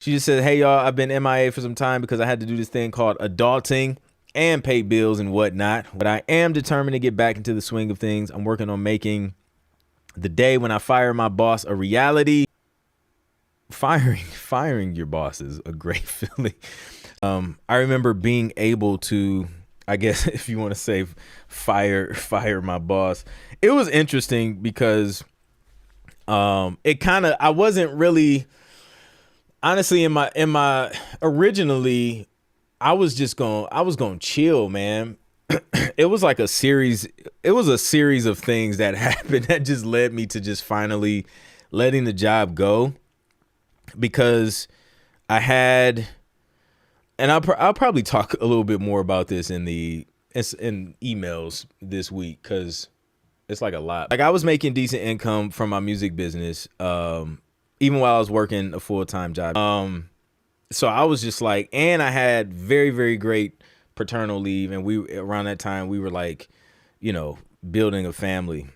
She just said, "Hey y'all, I've been MIA for some time because I had to do this thing called adulting and pay bills and whatnot. But I am determined to get back into the swing of things. I'm working on making the day when I fire my boss a reality." Firing your boss is a great feeling. I remember being able to, I guess if you want to say fire my boss. It was interesting because I wasn't really, honestly, in my originally I was going to chill, man. It was like a series of things that happened that just led me to just finally letting the job go, because I had, and I'll probably talk a little bit more about this in emails this week, because it's like a lot. Like, I was making decent income from my music business, even while I was working a full-time job. So I was just like, and I had very, very great paternal leave, and around that time we were like, building a family,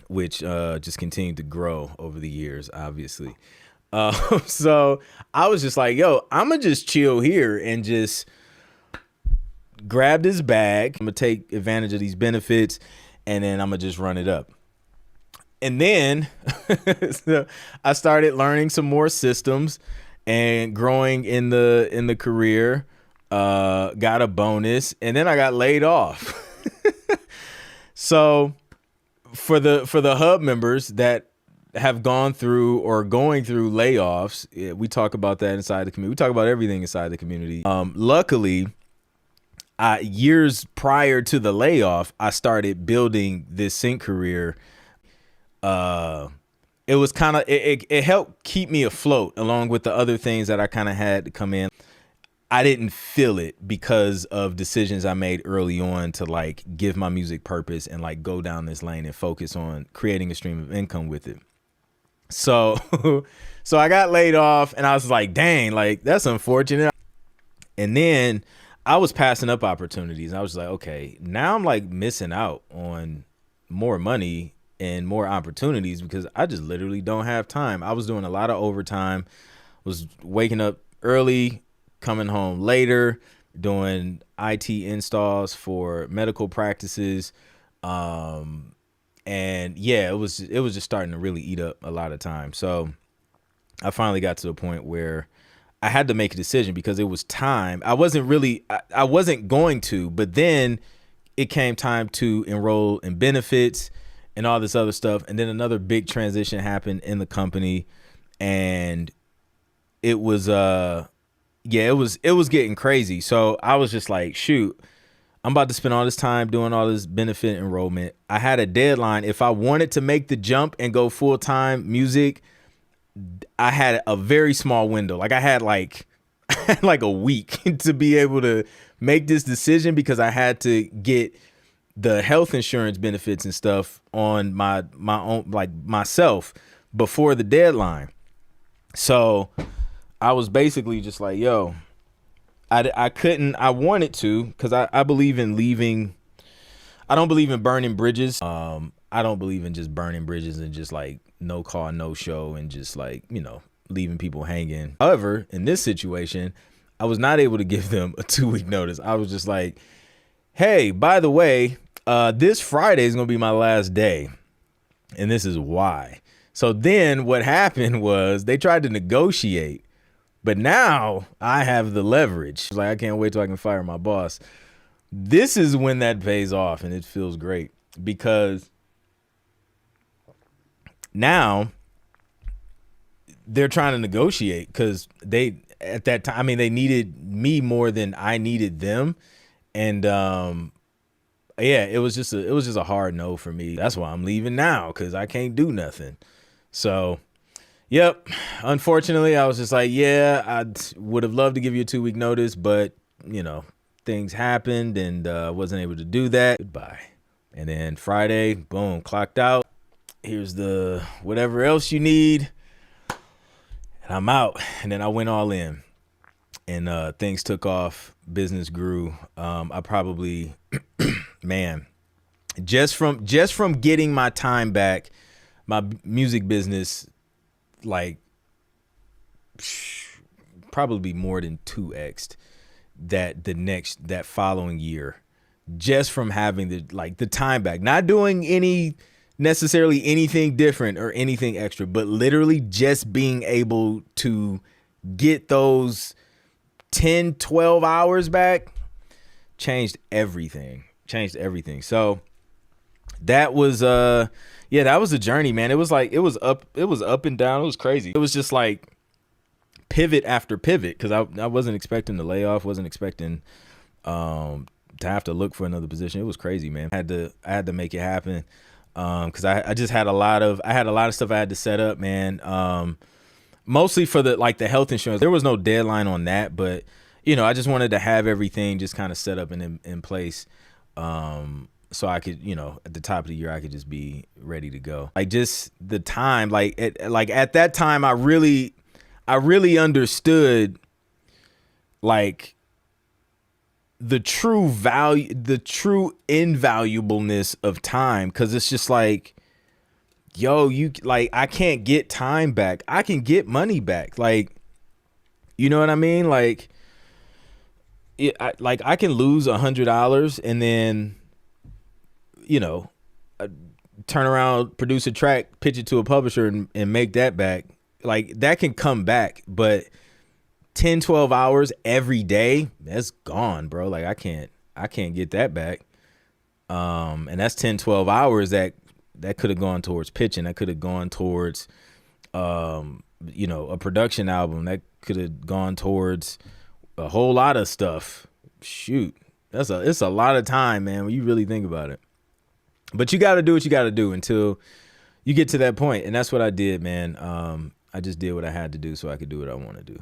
which just continued to grow over the years, obviously. So I was just like, yo, I'm gonna just chill here and just grab this bag. I'm gonna take advantage of these benefits, and then I'm gonna just run it up. And then so I started learning some more systems and growing in the career. Got a bonus, and then I got laid off. So for the hub members that have gone through or going through layoffs, we talk about that inside the community. We talk about everything inside the community. Luckily, years prior to the layoff, I started building this sync career. It was kind of, it helped keep me afloat, along with the other things that I kind of had to come in. I didn't feel it because of decisions I made early on to like give my music purpose and like go down this lane and focus on creating a stream of income with it. So I got laid off, and I was like, dang, like, that's unfortunate. And then I was passing up opportunities. I was like, okay, now I'm like missing out on more money and more opportunities because I just literally don't have time. I was doing a lot of overtime, was waking up early, coming home later, doing IT installs for medical practices. And yeah, it was just starting to really eat up a lot of time. So I finally got to the point where I had to make a decision because it was time. I wasn't going to, but then it came time to enroll in benefits and all this other stuff. And then another big transition happened in the company, and it was, it was getting crazy. So I was just like, shoot, I'm about to spend all this time doing all this benefit enrollment. I had a deadline. If I wanted to make the jump and go full-time music, I had a very small window. Like, I had like a week to be able to make this decision, because I had to get the health insurance benefits and stuff on my own, like myself, before the deadline. So I was basically just like, yo, I couldn't, I wanted to, because I believe in leaving. I don't believe in burning bridges. I don't believe in just burning bridges and just like no call, no show, and just like, leaving people hanging. However, in this situation, I was not able to give them a 2-week notice. I was just like, hey, by the way, this Friday is going to be my last day, and this is why. So then what happened was they tried to negotiate. But now I have the leverage. Like, I can't wait till I can fire my boss. This is when that pays off, and it feels great, because now they're trying to negotiate, because at that time, they needed me more than I needed them. And it was just a hard no for me. That's why I'm leaving now, because I can't do nothing. So yep. Unfortunately, I was just like, yeah, I would have loved to give you a 2-week notice, but, things happened, and wasn't able to do that. Goodbye. And then Friday, boom, clocked out. Here's the whatever else you need, and I'm out. And then I went all in, and things took off. Business grew. I probably, man, just from getting my time back, my music business, like, probably more than 2x'd that following year, just from having the time back, not doing necessarily anything different or anything extra, but literally just being able to get those 10, 12 hours back changed everything. So that was that was a journey, man. It was up and down. It was crazy. It was just like pivot after pivot, because I wasn't expecting the layoff, wasn't expecting to have to look for another position. It was crazy, man. I had to make it happen, because I just had a lot of stuff I had to set up, man. Mostly for the health insurance. There was no deadline on that, but I just wanted to have everything just kind of set up and in place, so I could, at the top of the year, I could just be ready to go. Like, just the time, at that time, I really understood like the true value, the true invaluableness of time. Cause it's just like, yo, I can't get time back. I can get money back. Like, you know what I mean? Like, I can lose $100 and then, turn around, produce a track, pitch it to a publisher and make that back. Like, that can come back, but 10, 12 hours every day, that's gone, bro. Like, I can't get that back. And that's 10, 12 hours that could have gone towards pitching. That could have gone towards, a production album. That could have gone towards a whole lot of stuff. Shoot, it's a lot of time, man, when you really think about it. But you got to do what you got to do until you get to that point. And that's what I did, man. I just did what I had to do so I could do what I want to do.